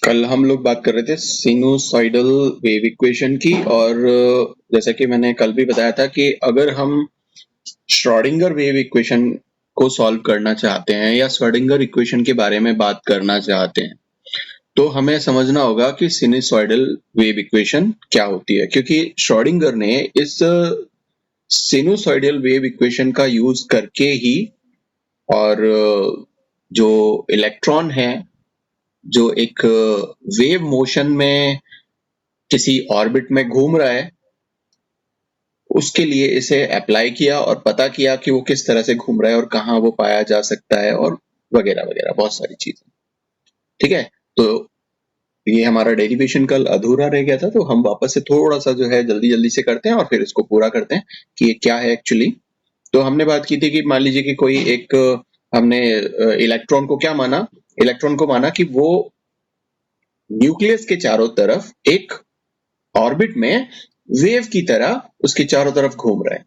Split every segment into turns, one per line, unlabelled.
कल हम लोग बात कर रहे थे सिनुसॉइडल वेव इक्वेशन की और जैसा कि मैंने कल भी बताया था कि अगर हम श्रोडिंगर वेव इक्वेशन को सॉल्व करना चाहते हैं या श्रोडिंगर इक्वेशन के बारे में बात करना चाहते हैं तो हमें समझना होगा कि सिनुसॉइडल वेव इक्वेशन क्या होती है, क्योंकि श्रोडिंगर ने इस सिनुसॉइडल वेव इक्वेशन का यूज करके ही और जो इलेक्ट्रॉन है जो एक वेव मोशन में किसी ऑर्बिट में घूम रहा है उसके लिए इसे अप्लाई किया और पता किया कि वो किस तरह से घूम रहा है और कहाँ वो पाया जा सकता है और वगैरह वगैरह बहुत सारी चीजें। ठीक है, तो ये हमारा डेरिवेशन कल अधूरा रह गया था, तो हम वापस से थोड़ा सा जो है जल्दी जल्दी से करते हैं और फिर इसको पूरा करते हैं कि ये क्या है एक्चुअली। तो हमने बात की थी कि मान लीजिए कि कोई एक हमने इलेक्ट्रॉन को क्या माना, इलेक्ट्रॉन को माना कि वो न्यूक्लियस के चारों तरफ एक ऑर्बिट में वेव की तरह उसके चारों तरफ घूम रहा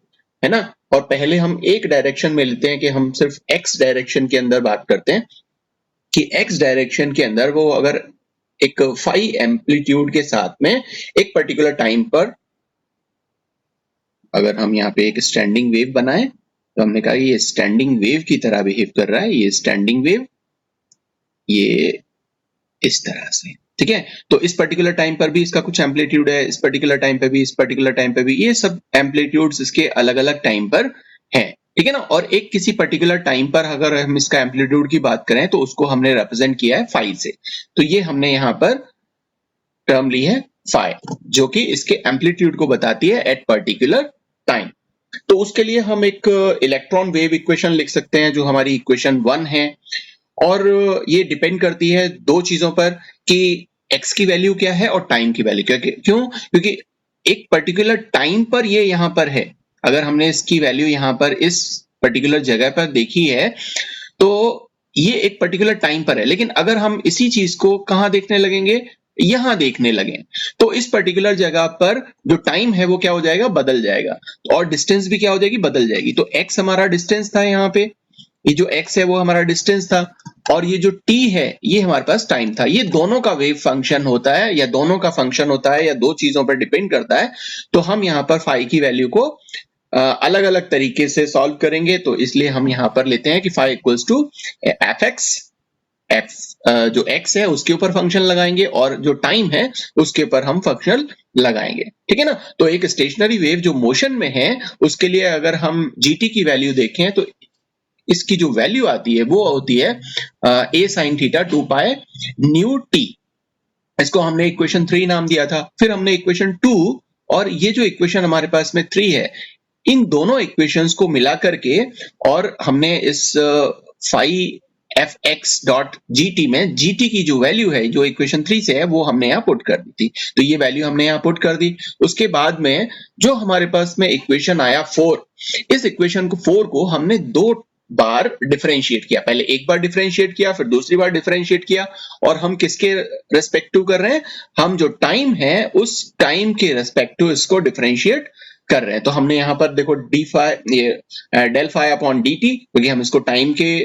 है ना। और पहले हम एक डायरेक्शन में लेते हैं कि हम सिर्फ एक्स डायरेक्शन के अंदर बात करते हैं कि एक्स डायरेक्शन के अंदर वो अगर एक फाई एम्पलीट्यूड के साथ में एक पर्टिकुलर टाइम पर अगर हम यहाँ पे एक स्टैंडिंग वेव बनाए तो हमने कहा ये स्टैंडिंग वेव की तरह बिहेव कर रहा है, ये स्टैंडिंग वेव ये इस तरह से। ठीक है, तो इस पर्टिकुलर टाइम पर भी इसका कुछ एम्पलीट्यूड है, इस पर्टिकुलर टाइम पे भी, इस पर्टिकुलर टाइम पे भी, ये सब एम्पलीट्यूड्स इसके अलग अलग टाइम पर है। ठीक है ना, और एक किसी पर्टिकुलर टाइम पर अगर हम इसका एम्पलीट्यूड की बात करें तो उसको हमने रिप्रेजेंट किया है फाई से। तो ये हमने यहाँ पर टर्म ली है फाई, जो कि इसके एम्पलीट्यूड को बताती है एट पर्टिकुलर टाइम। तो उसके लिए हम एक इलेक्ट्रॉन वेव इक्वेशन लिख सकते हैं जो हमारी इक्वेशन 1 है, और ये डिपेंड करती है दो चीजों पर कि x की वैल्यू क्या है और टाइम की वैल्यू क्या है। क्यों? क्योंकि एक पर्टिकुलर टाइम पर ये यहां पर है, अगर हमने इसकी वैल्यू यहां पर इस पर्टिकुलर जगह पर देखी है तो ये एक पर्टिकुलर टाइम पर है, लेकिन अगर हम इसी चीज को कहां देखने लगेंगे, यहां देखने लगे, तो इस पर्टिकुलर जगह पर जो टाइम है वो क्या हो जाएगा, बदल जाएगा, और डिस्टेंस भी क्या हो जाएगी, बदल जाएगी। तो x हमारा डिस्टेंस था, यहाँ पे ये जो x है वो हमारा डिस्टेंस था, और ये जो t है ये हमारे पास टाइम था। ये दोनों का वेव फंक्शन होता है या दोनों का फंक्शन होता है या दो चीजों पर डिपेंड करता है। तो हम यहाँ पर फाई की वैल्यू को अलग अलग तरीके से सॉल्व करेंगे, तो इसलिए हम यहाँ पर लेते हैं कि phi equals to F X, F जो x है उसके ऊपर फंक्शन लगाएंगे और जो टाइम है उसके ऊपर हम फंक्शन लगाएंगे। ठीक है ना, तो एक स्टेशनरी वेव जो मोशन में है उसके लिए अगर हम gt की वैल्यू देखें तो इसकी जो वैल्यू आती है वो होती है a sin theta 2 pi nu t। इसको हमने इक्वेशन 3 नाम दिया था। फिर हमने इक्वेशन 2 और ये जो इक्वेशन हमारे पास में 3 है, इन दोनों इक्वेशंस को मिला करके और हमने इस phi F X dot G T में जी टी की जो वैल्यू है जो इक्वेशन 3 से है वो हमने यहाँ पुट कर दी थी। तो ये वैल्यू हमने यहाँ पुट कर दी। उसके बाद में जो हमारे पास में इक्वेशन आया 4, इस इक्वेशन को 4 को हमने दो बार डिफरेंशिएट किया, पहले एक बार डिफरेंशिएट किया फिर दूसरी बार डिफरेंशिएट किया, और हम किसके रेस्पेक्टिव कर रहे हैं, हम जो टाइम है उस टाइम के रेस्पेक्टिव इसको डिफरेंशिएट कर रहे हैं। तो हमने यहाँ पर देखो डी फाई ये del phi upon D T, क्योंकि हम इसको टाइम के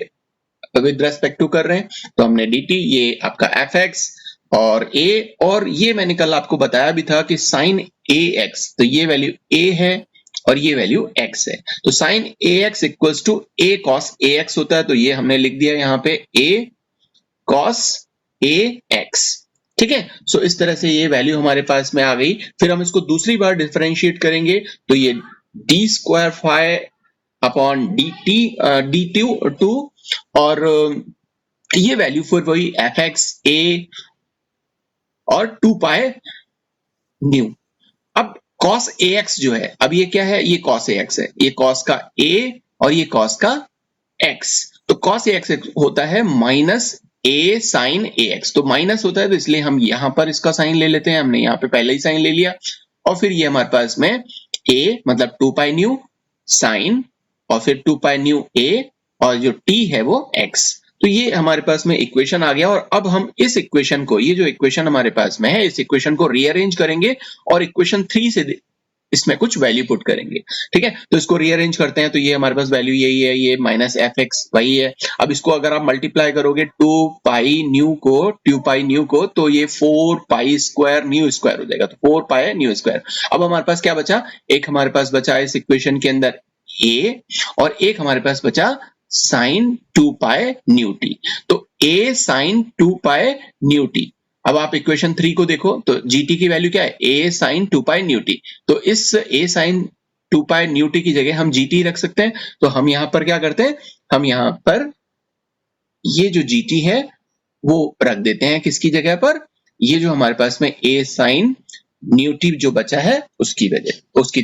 विद रेस्पेक्टिव कर रहे हैं, तो हमने डी टी ये आपका एफ एक्स और ए, और ये मैंने कल आपको बताया भी था कि साइन ए एक्स, तो ये वैल्यू ए है और ये वैल्यू x है। तो sine A X equals to A cos A X होता है, तो ये हमने लिख दिया यहाँ पे a कॉस ए एक्स। ठीक है, सो इस तरह से ये वैल्यू हमारे पास में आ गई। फिर हम इसको दूसरी बार डिफरेंशिएट करेंगे तो ये D square phi upon D T D two, और ये वैल्यू फिर वही एफ एक्स ए और 2 पाई न्यू। अब cos ax जो है, अब ये क्या है, ये cos ax है, ये cos का a और ये cos का x। तो cos ax होता है माइनस a sin ax, तो माइनस होता है तो इसलिए हम यहां पर इसका साइन ले लेते हैं, हमने यहाँ पे पहले ही साइन ले लिया, और फिर ये हमारे पास में a मतलब 2 पाई न्यू साइन और फिर 2 पाई न्यू a और जो t है वो x। तो ये हमारे पास में इक्वेशन आ गया, और अब हम इस इक्वेशन को, ये जो इक्वेशन हमारे पास में है इस इक्वेशन को रीअरेंज करेंगे और इक्वेशन 3 से इसमें कुछ वैल्यू पुट करेंगे, ठीक है। तो इसको रीअरेंज करते हैं, तो ये हमारे पास वैल्यू यही है, ये माइनस एफ एक्स वही है। अब इसको अगर आप मल्टीप्लाई करोगे 2 पाई न्यू को, तो ये 4 पाई स्क्वायर न्यू स्क्वायर हो जाएगा, तो 4 पाई न्यू स्क्वायर। अब हमारे पास क्या बचा, एक हमारे पास बचा इस इक्वेशन के अंदर ए, और एक हमारे पास बचा साइन 2 पाई न्यू टी। तो ए साइन 2 पाई न्यू टी। अब आप इक्वेशन 3 को देखो, तो gt की वैल्यू क्या है, a sin 2 pi nu T. तो इस a sin 2 pi nu T की जगह हम gt रख सकते हैं। तो हम यहां पर क्या करते हैं, हम यहां पर ये जो gt है वो रख देते हैं किसकी जगह पर, ये जो हमारे पास में a sin न्यू टी जो बचा है उसकी वजह, उसकी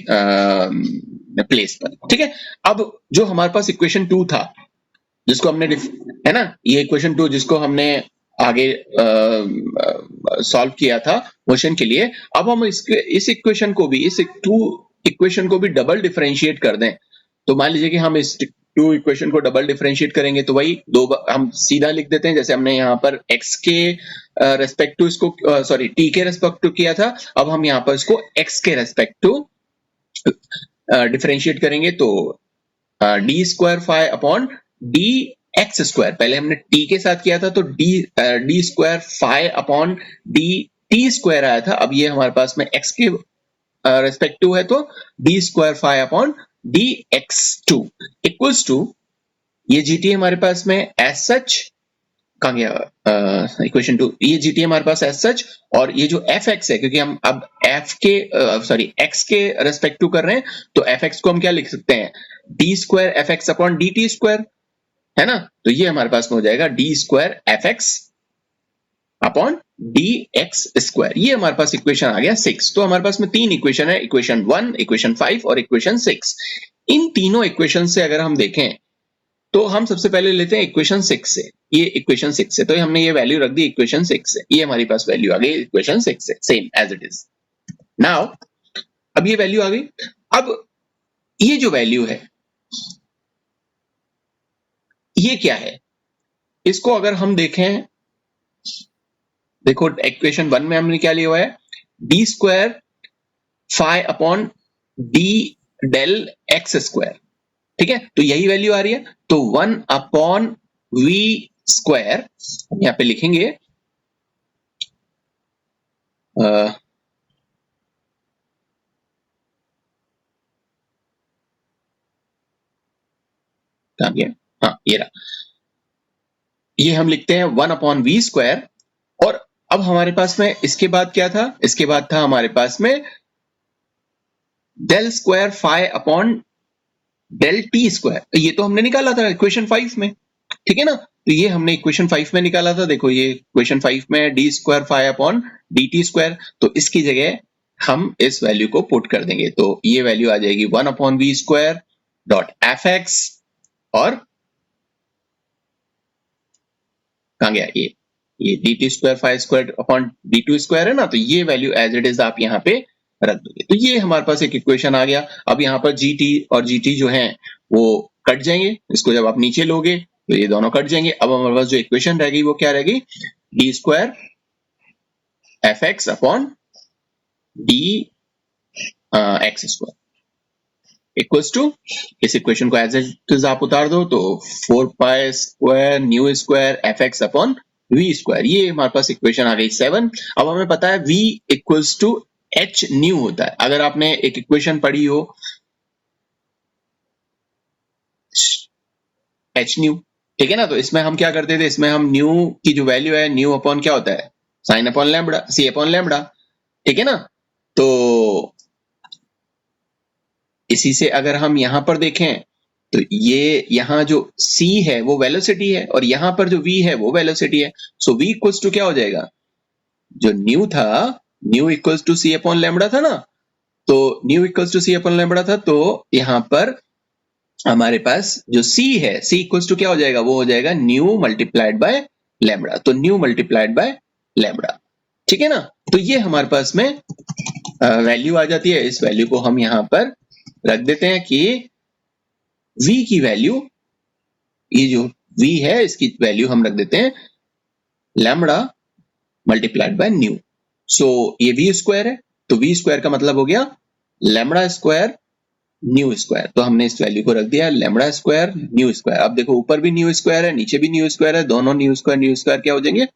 प्लेस पर, ठीक है। अब जो हमारे पास इक्वेशन 2 था जिसको हमने है ना, ये इक्वेशन 2 जिसको हमने आगे सॉल्व किया था क्वेश्चन के लिए, अब हम इस इक्वेशन को भी, इस 2 इक्वेशन को भी डबल डिफरेंशिएट कर दें। तो मान लीजिए कि हम इस 2 इक्वेशन को डबल डिफरेंशिएट करेंगे, तो वही हम सीधा लिख देते हैं, जैसे हमने यहाँ पर x के रेस्पेक्ट टू इसको, सॉरी t के रेस्पेक्ट टू किया था, अब हम यहाँ पर इसको x के रेस्पेक्ट टू डिफरेंशिएट करेंगे। तो D square phi upon D x square, पहले हमने t के साथ किया था, तो D square phi upon D T square आया था। अब ये हमारे पास में x के रेस्पेक्टिव है, तो D square phi upon D X two equals to, ये gt हमारे पास में एज सच, कहां गया इक्वेशन 2, ये gt हमारे पास एज सच, और ये जो fx है, क्योंकि हम अब f के x के रेस्पेक्टिव कर रहे हैं, तो fx को हम क्या लिख सकते हैं, D square f x upon D T square, है ना। तो ये हमारे पास में हो जाएगा D square f x upon D x square. ये हमारे पास इक्वेशन आ गया 6। तो हमारे पास में 3 इक्वेशन है, इक्वेशन 1, इक्वेशन 5 और इक्वेशन 6। इन तीनों इक्वेशन से अगर हम देखें, तो हम सबसे पहले लेते हैं इक्वेशन 6 से, ये इक्वेशन 6 से, तो हमने ये वैल्यू रख दी इक्वेशन 6 से, ये हमारी पास वैल्यू आ गई इक्वेशन 6 से, same as it is. Now अब ये वैल्यू आ गई। अब ये जो वैल्यू है ये क्या है, इसको अगर हम देखें, देखो इक्वेशन 1 में हमने क्या लिया हुआ है, D square phi upon D del x square, ठीक है। तो यही वैल्यू आ रही है, तो 1 अपॉन वी स्क्वायर यहां पे लिखेंगे, कहां गया, हाँ ये रहा, ये हम लिखते हैं 1 अपॉन वी स्क्वायर। और अब हमारे पास में इसके बाद क्या था, इसके बाद था हमारे पास में del square phi upon del T square, ये तो हमने निकाला था इक्वेशन 5 में, ठीक है ना। तो ये हमने इक्वेशन 5 में निकाला था, देखो ये इक्वेशन 5 में D square phi upon D T square, तो इसकी जगह हम इस वैल्यू को पुट कर देंगे, तो ये वैल्यू आ जाएगी 1 upon we square dot F X, और कहां गया ये D T square phi square upon D two square है ना, तो ये वैल्यू एज इट इज आप यहाँ पे रख दोगे, तो ये हमारे पास एक इक्वेशन आ गया। अब यहाँ पर gt और gt जो है वो कट जाएंगे, इसको जब आप नीचे लोगे तो ये दोनों कट जाएंगे। अब हमारे पास जो इक्वेशन रह गई वो क्या रह गई, d square f x upon D x square equals to, इस इक्वेशन को एज इट इज आप उतार दो, तो 4 pi square nu square f x upon we square, ये हमारे पास इक्वेशन आ गई 7। अब हमें पता है v equals to h nu होता है। अगर आपने एक इक्वेशन पढ़ी हो एच न्यू, ठीक है ना, तो इसमें हम क्या करते थे, इसमें हम न्यू की जो वैल्यू है, न्यू अपॉन क्या होता है, साइन अपॉन लैम्बडा, सी अपॉन लैम्बडा, ठीक है ना। तो इसी से अगर हम यहां पर देखें, तो ये यहां जो c है वो वेलोसिटी है, और यहां पर जो v है वो वेलोसिटी है। सो v इक्वल्स टू क्या हो जाएगा, जो न्यू था, nu equals to c upon lambda था ना, तो nu equals to c upon lambda था, तो यहां पर हमारे पास जो c है, c इक्वल्स टू क्या हो जाएगा, वो हो जाएगा न्यू मल्टीप्लाइड बाय लैम्बडा, तो न्यू मल्टीप्लाइड बाय लैम्बडा, ठीक है ना। तो ये हमारे पास में वैल्यू आ जाती है, इस वैल्यू को हम यहां पर रख देते हैं कि v की वैल्यू, ये जो v है इसकी वैल्यू हम रख देते हैं लैम्बडा मल्टीप्लाइड बाय न्यू। सो ये v स्क्वायर है, तो v स्क्वायर का मतलब हो गया लैम्बडा स्क्वायर न्यू स्क्वायर। तो हमने इस वैल्यू को रख दिया लैम्बडा स्क्वायर न्यू स्क्वायर। अब देखो ऊपर भी न्यू स्क्वायर है, नीचे भी न्यू स्क्वायर है, दोनों न्यू स्क्वायर क्या हो जाएंगे,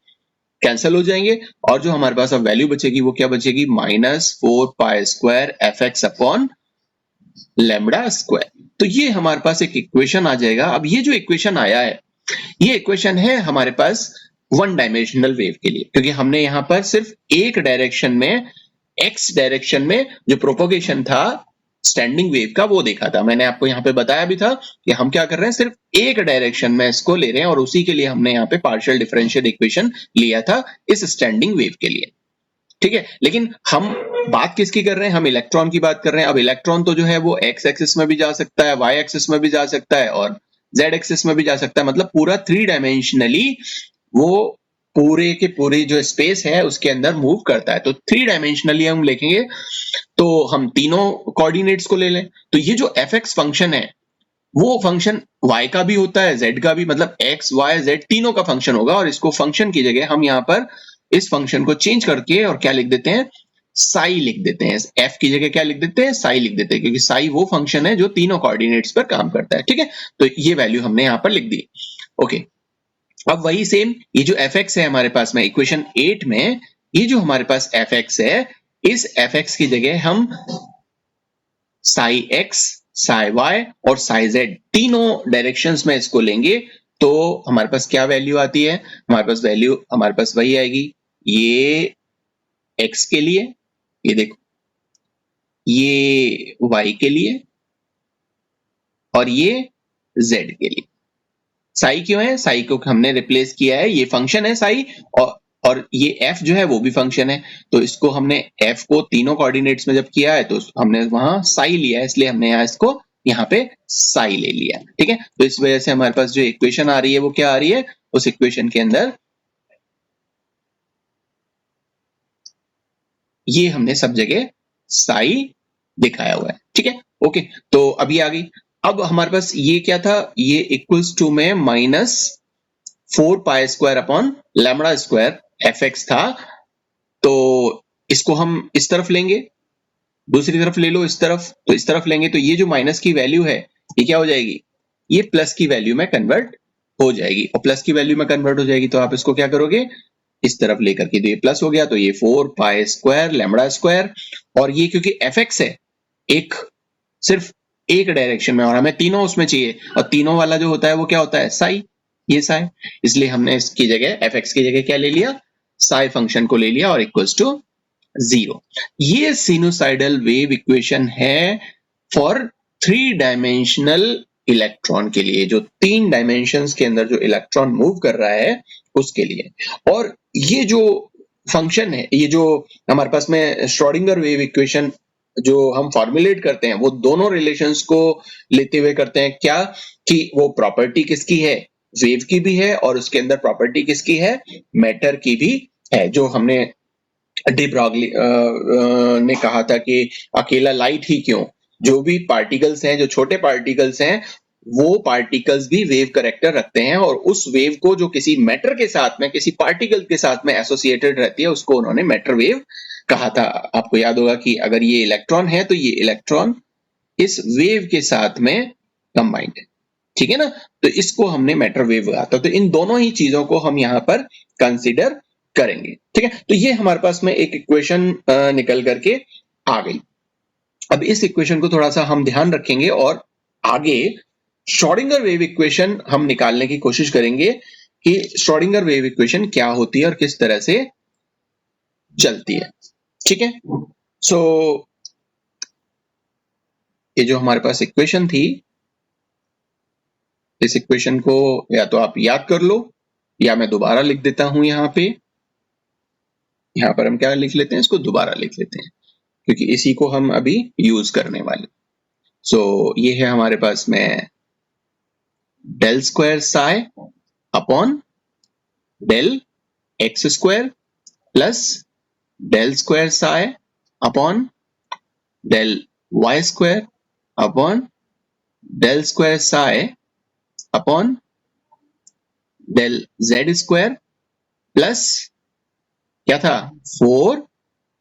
कैंसिल हो जाएंगे। और जो हमारे पास अब वैल्यू बचेगी वो क्या बचेगी, -4 pi square f x upon lambda square. तो ये हमारे पास एक इक्वेशन आ जाएगा। अब ये जो इक्वेशन आया है, ये इक्वेशन है हमारे पास वन डायमेंशनल वेव के लिए, क्योंकि हमने यहां पर सिर्फ एक डायरेक्शन में, एक्स डायरेक्शन में जो प्रोपोगेशन था स्टैंडिंग वेव का वो देखा था। मैंने आपको यहाँ पे बताया भी था कि हम क्या कर रहे हैं, सिर्फ एक डायरेक्शन में इसको ले रहे हैं और उसी के लिए हमने यहाँ पे पार्शियल डिफरेंशियल इक्वेशन लिया था इस स्टैंडिंग वेव के लिए। ठीक है, लेकिन हम बात किसकी कर रहे हैं, हम इलेक्ट्रॉन की बात कर रहे हैं। अब इलेक्ट्रॉन तो जो है वो एक्स एक्सिस में भी जा सकता है, वाई एक्सिस में भी जा सकता है और जेड एक्सिस में भी जा सकता है। मतलब पूरा 3 डायमेंशनली वो पूरे के पूरे जो स्पेस है उसके अंदर मूव करता है। तो 3 डायमेंशनली हम लिखेंगे तो हम तीनों कोऑर्डिनेट्स को ले लें। तो ये जो एफ एक्स फंक्शन है वो फंक्शन y का भी होता है, z का भी, मतलब x, y, z तीनों का फंक्शन होगा। और इसको फंक्शन की जगह हम यहाँ पर इस फंक्शन को चेंज करके और क्या लिख देते हैं, साई लिख देते हैं। f की जगह क्या लिख देते हैं, साई लिख देते हैं, क्योंकि साई वो फंक्शन है जो तीनों कोऑर्डिनेट्स पर काम करता है। ठीक है, तो ये वैल्यू हमने यहाँ पर लिख दी। ओके, अब वही सेम ये जो fx है हमारे पास में इक्वेशन 8 में, ये जो हमारे पास fx है, इस fx की जगह हम साई x, साई y और साई z तीनों डायरेक्शंस में इसको लेंगे तो हमारे पास क्या वैल्यू आती है, हमारे पास वही आएगी। ये x के लिए, ये देखो, ये y के लिए और ये z के लिए। साई क्यों है, साई को हमने रिप्लेस किया है, ये फंक्शन है साई, और ये f जो है वो भी फंक्शन है। तो इसको हमने f को तीनों कोऑर्डिनेट्स में जब किया है तो हमने वहां साई लिया है, इसलिए हमने यहाँ इसको यहाँ पे साई ले लिया। ठीक है, तो इस वजह से हमारे पास जो इक्वेशन आ रही है वो क्या आ रही है, उस इक्वेशन के अंदर ये हमने सब जगह साई दिखाया हुआ है। ठीक है, ओके, तो अभी आ गई। अब हमारे पास ये क्या था, ये इक्वल्स टू में -4 pi square upon lambda square f x था। तो इसको हम इस तरफ लेंगे, दूसरी तरफ ले लो इस तरफ, तो इस तरफ लेंगे तो ये जो माइनस की वैल्यू है ये क्या हो जाएगी, ये प्लस की वैल्यू में कन्वर्ट हो जाएगी। और प्लस की वैल्यू में कन्वर्ट हो जाएगी तो आप इसको क्या करोगे, इस तरफ लेकर के, तो ये प्लस हो गया, तो ये 4 पाई स्क्वायर लैम्बडा स्क्वायर। और ये क्योंकि एफ एक्स है, एक सिर्फ एक डायरेक्शन में, और हमें तीनों उसमें चाहिए, और तीनों वाला जो होता है वो क्या होता है, साई, ये साई, इसलिए हमने इसकी जगह एफ एक्स की जगह क्या ले लिया, साई फंक्शन को ले लिया और इक्वल्स टू 0। ये सिनुसाइडल वेव इक्वेशन है फॉर 3 डायमेंशनल इलेक्ट्रॉन के लिए, जो 3 डायमेंशंस के अंदर जो इलेक्ट्रॉन मूव कर रहा है उसके लिए। और ये जो फंक्शन है, ये जो हमारे पास में श्रोडिंगर वेव इक्वेशन जो हम फॉर्मुलेट करते हैं, वो दोनों रिलेशंस को लेते हुए करते हैं। क्या कि वो प्रॉपर्टी किसकी है, वेव की भी है, और उसके अंदर प्रॉपर्टी किसकी है, मैटर की भी है। जो हमने डी ब्रॉगली ने कहा था कि अकेला लाइट ही क्यों, जो भी पार्टिकल्स हैं, जो छोटे पार्टिकल्स हैं, वो पार्टिकल्स भी वेव करेक्टर रखते हैं, और उस वेव को जो किसी मैटर के साथ में, किसी पार्टिकल के साथ में एसोसिएटेड रहती है, उसको उन्होंने मैटर वेव कहा था। आपको याद होगा कि अगर ये इलेक्ट्रॉन है तो ये इलेक्ट्रॉन इस वेव के साथ में कंबाइंड है। ठीक है ना, तो इसको हमने मैटर वेव कहा था। तो इन दोनों ही चीजों को हम यहाँ पर कंसिडर करेंगे। ठीक है, तो ये हमारे पास में एक इक्वेशन निकल करके आ गई। अब इस इक्वेशन को थोड़ा सा हम ध्यान रखेंगे और आगे श्रोडिंगर वेव इक्वेशन हम निकालने की कोशिश करेंगे कि श्रोडिंगर वेव इक्वेशन क्या होती है और किस तरह से चलती है। ठीक है, सो ये जो हमारे पास इक्वेशन थी, इस इक्वेशन को या तो आप याद कर लो या मैं दोबारा लिख देता हूं। यहाँ पर हम क्या लिख लेते हैं, इसको दोबारा लिख लेते हैं, क्योंकि इसी को हम अभी यूज करने वाले। सो ये है हमारे पास में del square psi upon del x square plus del square psi upon del y square upon del square psi upon del z square plus क्या था, 4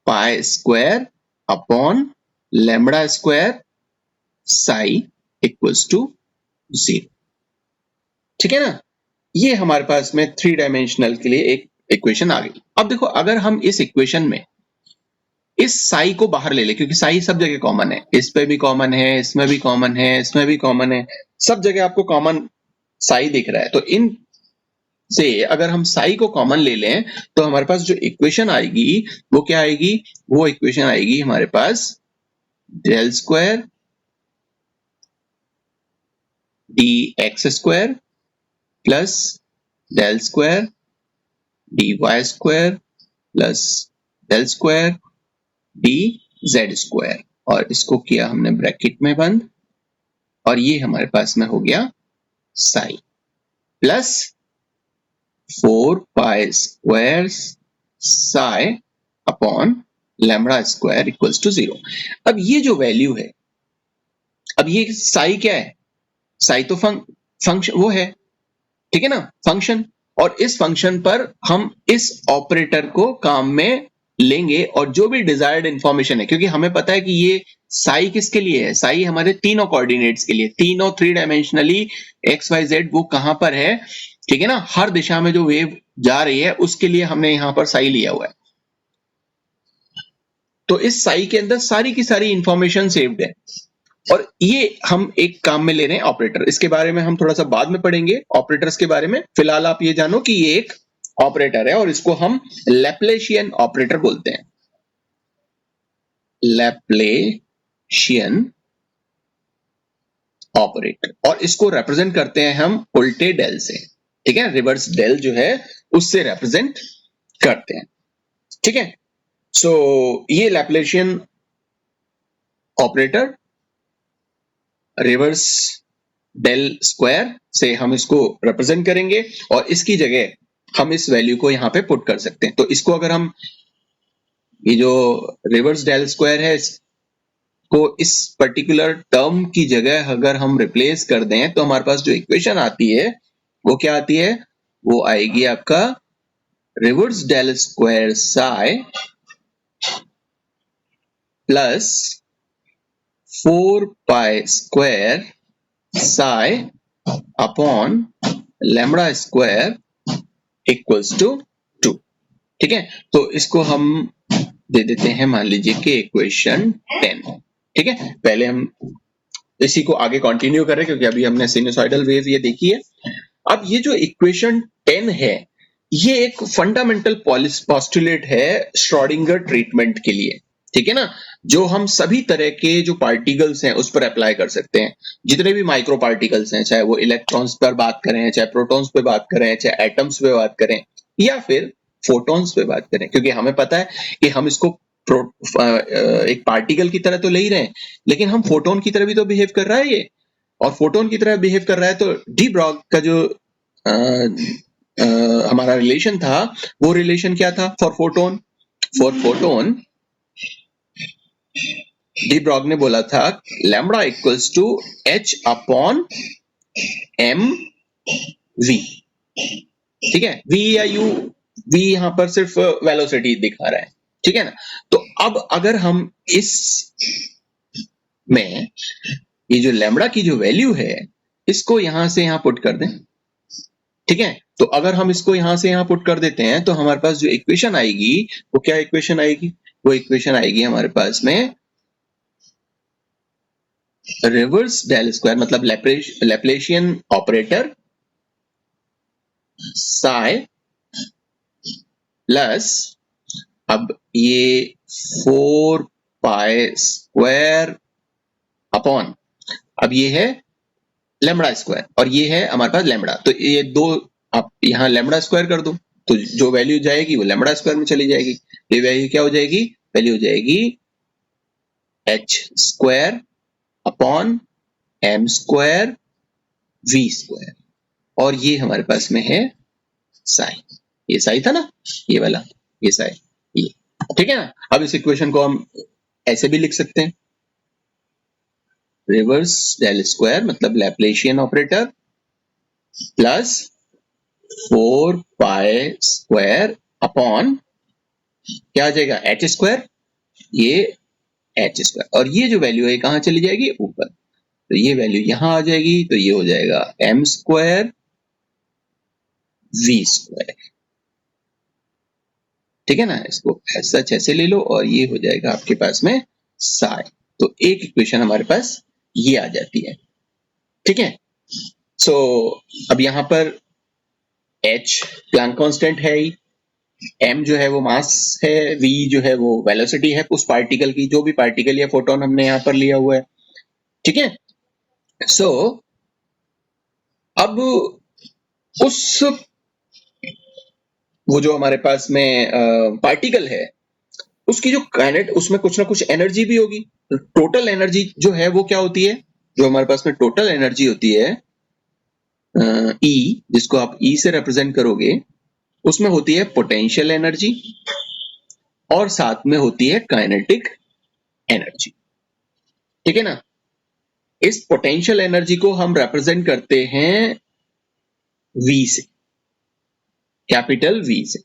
pi square upon lambda square psi equals to 0। ठीक है ना, ये हमारे पास में 3 dimensional के लिए एक इक्वेशन आ गई। अब देखो अगर हम इस इक्वेशन में इस साई को बाहर ले ले, क्योंकि साई सब जगह कॉमन है, इस पे भी कॉमन है, इसमें भी कॉमन है, इसमें भी कॉमन है, सब जगह आपको कॉमन साई दिख रहा है। तो इन से अगर हम साई को कॉमन ले लें तो हमारे पास जो इक्वेशन आएगी वो क्या आएगी, वो इक्वेशन आएगी हमारे पास del square D x square plus del square D Y square plus del square D Z square, और इसको किया हमने ब्रैकेट में बंद, और ये हमारे पास में हो गया psi plus 4 pi square psi upon lambda square equals to 0। अब ये जो वैल्यू है, अब ये साई क्या है, साई तो फंक्शन वो है, ठीक है ना, फंक्शन, और इस फंक्शन पर हम इस ऑपरेटर को काम में लेंगे और जो भी डिजायर्ड इंफॉर्मेशन है, क्योंकि हमें पता है कि ये साई किसके लिए है, साई हमारे तीनों कोऑर्डिनेट्स के लिए, तीनों 3 डायमेंशनली एक्स वाई जेड वो कहां पर है, ठीक है ना, हर दिशा में जो वेव जा रही है उसके लिए हमने यहां पर साई लिया हुआ है। तो इस साई के अंदर सारी की सारी इंफॉर्मेशन सेव्ड है, और ये हम एक काम में ले रहे हैं ऑपरेटर। इसके बारे में हम थोड़ा सा बाद में पढ़ेंगे ऑपरेटर्स के बारे में, फिलहाल आप ये जानो कि ये एक ऑपरेटर है और इसको हम लैप्लेशियन ऑपरेटर बोलते हैं, लैप्लेशियन ऑपरेटर, और इसको रिप्रेजेंट करते हैं हम उल्टे डेल से, ठीक है, रिवर्स डेल जो है उससे रिप्रेजेंट करते हैं, ठीक है। सो ये लैप्लेशियन ऑपरेटर रिवर्स डेल स्क्वायर से हम इसको रिप्रेजेंट करेंगे, और इसकी जगह हम इस वैल्यू को यहां पे पुट कर सकते हैं। तो इसको अगर हम ये जो रिवर्स डेल स्क्वायर है इसको इस पर्टिकुलर टर्म की जगह अगर हम रिप्लेस कर दें तो हमारे पास जो इक्वेशन आती है वो क्या आती है, वो आएगी आपका reverse del square psi plus 4 pi square psi upon lambda square equals to 2। ठीक है, तो इसको हम दे देते हैं मान लीजिए कि इक्वेशन 10। ठीक है, पहले हम इसी को आगे कंटिन्यू करें क्योंकि अभी हमने सिनुसॉइडल वेव ये देखी है। अब ये जो इक्वेशन 10 है ये एक फंडामेंटल पोस्टुलेट है श्रोडिंगर ट्रीटमेंट के लिए, ठीक है ना, जो हम सभी तरह के जो पार्टिकल्स हैं उस पर अप्लाई कर सकते हैं, जितने भी माइक्रो पार्टिकल्स हैं, चाहे वो इलेक्ट्रॉन्स पर बात करें, चाहे प्रोटॉन्स पे बात करें, चाहे एटम्स पे बात करें, या फिर फोटॉन्स पे बात करें, क्योंकि हमें पता है कि हम इसको एक पार्टिकल की तरह तो ले ही रहे हैं, लेकिन हम फोटोन की तरह भी तो बिहेव कर रहा है ये, और फोटोन की तरह बिहेव कर रहा है। तो डी ब्रॉग का जो हमारा रिलेशन था वो रिलेशन क्या था, फॉर फोटोन डी ब्रॉग ने बोला था lambda equals to h upon m v, ठीक है, वी या यू, वी यहां पर सिर्फ वेलोसिटी दिखा रहा है, ठीक है ना। तो अब अगर हम इस में ये जो लैम्बडा की जो वैल्यू है इसको यहां से यहां पुट कर दें, ठीक है, तो अगर हम इसको यहां से यहां पुट कर देते हैं तो हमारे पास जो इक्वेशन आएगी वो क्या इक्वेशन आएगी, वो इक्वेशन आएगी हमारे पास में रिवर्स डेल स्क्वायर मतलब लैप्लेशियन ऑपरेटर साई प्लस, अब ये 4 पाई स्क्वायर अपॉन, अब ये है लैम्बडा स्क्वायर और ये है हमारे पास लैम्बडा, तो ये दो आप यहां लैम्बडा स्क्वायर कर दो तो जो वैल्यू जाएगी वो लैम्बडा स्क्वायर में चली जाएगी, ये वैल्यू क्या हो जाएगी, वैल्यू हो जाएगी h square upon m square v square, और ये हमारे पास में है साई, ये साई था ना, ये वाला, ये साई, ये, ठीक है ना। अब इस इक्वेशन को हम ऐसे भी लिख सकते हैं, रिवर्स डेल स्क्वायर मतलब Laplacian operator plus 4 pi square upon क्या आ जाएगा एच स्क्वायर, ये एच स्क्वायर, और ये जो वैल्यू है कहाँ चली जाएगी, ऊपर, तो ये वैल्यू यहां आ जाएगी, तो ये हो जाएगा एम स्क्वायर वी स्क्वायर, ठीक है ना। इसको सच ऐसे ले लो और ये हो जाएगा आपके पास में साई, तो एक इक्वेशन हमारे पास ये आ जाती है, ठीक है। सो अब यहां पर h प्लैंक कांस्टेंट है ही, m जो है वो मास है, v जो है वो वेलोसिटी है उस पार्टिकल की, जो भी पार्टिकल या फोटोन हमने यहां पर लिया हुआ है, ठीक है। सो अब उस वो जो हमारे पास में पार्टिकल है उसकी जो काइनेट, उसमें कुछ ना कुछ एनर्जी भी होगी, टोटल एनर्जी जो है वो क्या होती है, जो हमारे पास में टोटल एनर्जी होती है E, जिसको आप E से रिप्रेजेंट करोगे, उसमें होती है पोटेंशियल एनर्जी और साथ में होती है काइनेटिक एनर्जी, ठीक है ना। इस पोटेंशियल एनर्जी को हम रिप्रेजेंट करते हैं V से, कैपिटल V से,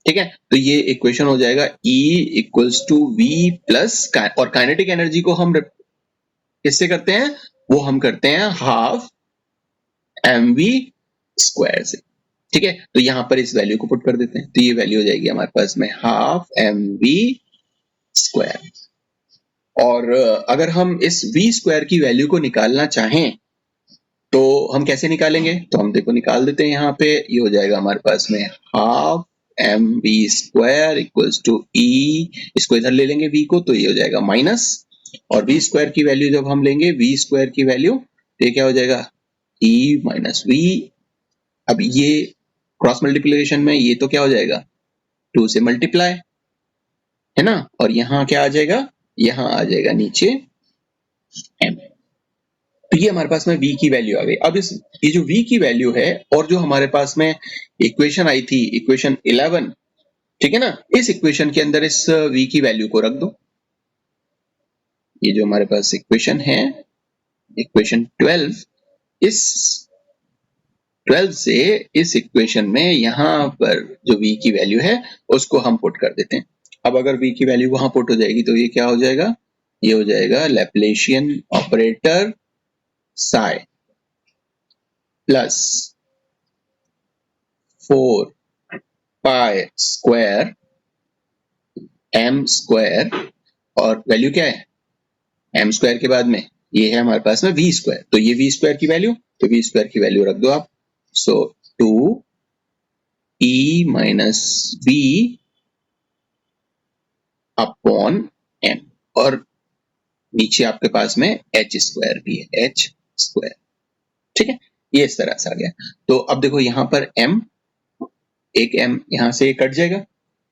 ठीक है। तो ये इक्वेशन हो जाएगा E equals to V plus, और काइनेटिक एनर्जी को हम किससे करते हैं, वो हम करते हैं हाफ mv स्क्वायर से, ठीक है। तो यहां पर इस वैल्यू को पुट कर देते हैं, तो ये वैल्यू हो जाएगी हमारे पास में हाफ mv स्क्वायर, और अगर हम इस v स्क्वायर की वैल्यू को निकालना चाहें तो हम कैसे निकालेंगे, तो हम देखो निकाल देते हैं, यहाँ पे ये हो जाएगा हमारे पास में half mv square equals to e, इसको इधर ले लेंगे v को, तो ये हो जाएगा माइनस, और v स्क्वायर की वैल्यू जब हम लेंगे v स्क्वायर की वैल्यू, तो ये क्या हो जाएगा e माइनस v। अब ये क्रॉस मल्टीप्लिकेशन में ये तो क्या हो जाएगा 2 से मल्टीप्लाई, है ना, और यहाँ क्या आ जाएगा, यहाँ आ जाएगा नीचे m, तो ये हमारे पास में v की वैल्यू आ गई। अब इस ये जो v की वैल्यू है और जो हमारे पास में इक्वेशन आई थी, इक्वेशन 11, ठीक है ना, इस इक्वेशन के अंदर इस v की वैल्यू को रख दो। ये जो हमारे पास इक्वेशन है, इक्वेशन 12, इस 12 से इस इक्वेशन में यहाँ पर जो v की वैल्यू है उसको हम पुट कर देते हैं। अब अगर v की वैल्यू वहां पुट हो जाएगी तो ये क्या हो जाएगा, ये हो जाएगा Laplacian operator psi plus 4 pi square m square, और वैल्यू क्या है m स्क्वायर के बाद में ये है हमारे पास में v स्क्वायर, तो ये v स्क्वायर की वैल्यू, तो v स्क्वायर की वैल्यू रख दो आप, सो 2 e minus v upon m, और नीचे आपके पास में h स्क्वायर भी है, h स्क्वायर, ठीक है। ये इस तरह से आ गया। तो अब देखो यहाँ पर m, एक m यहाँ से कट जाएगा,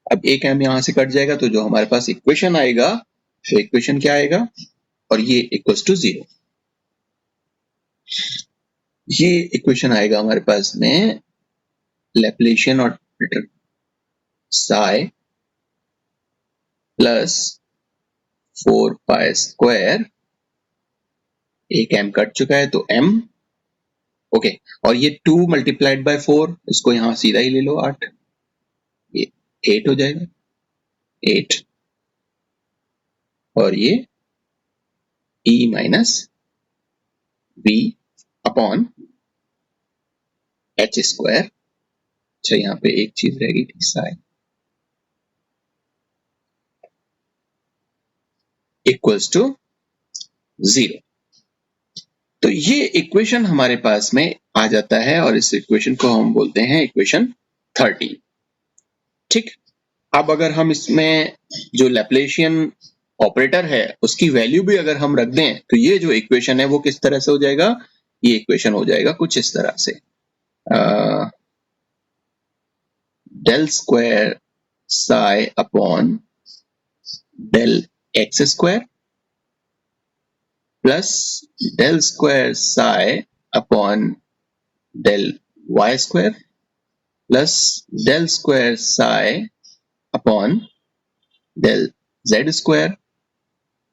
अब एक m यहाँ से कट जाएगा, तो जो हमारे पास इक्वेशन आएगा, तो इक्वेशन क्या आएगा, और ये इक्वल्स टू 0, ये इक्वेशन आएगा हमारे पास में Laplacian operator psi plus 4 pi square, एक m कट चुका है तो m, ओके, और ये 2 मल्टीप्लाइड बाय 4, इसको यहां सीधा ही ले लो 8, ये 8 हो जाएगा, 8, और ये e minus v upon h square. अच्छा यहाँ पे एक चीज रह गई थी, साई इक्वल्स टू 0, तो ये इक्वेशन हमारे पास में आ जाता है, और इस इक्वेशन को हम बोलते हैं इक्वेशन 13, ठीक। अब अगर हम इसमें जो लैप्लेशियन ऑपरेटर है उसकी वैल्यू भी अगर हम रख दें, तो ये जो इक्वेशन है वो किस तरह से हो जाएगा, ये इक्वेशन हो जाएगा कुछ इस तरह से, del square psi upon del x square plus del square psi upon del y square plus del square psi upon del z square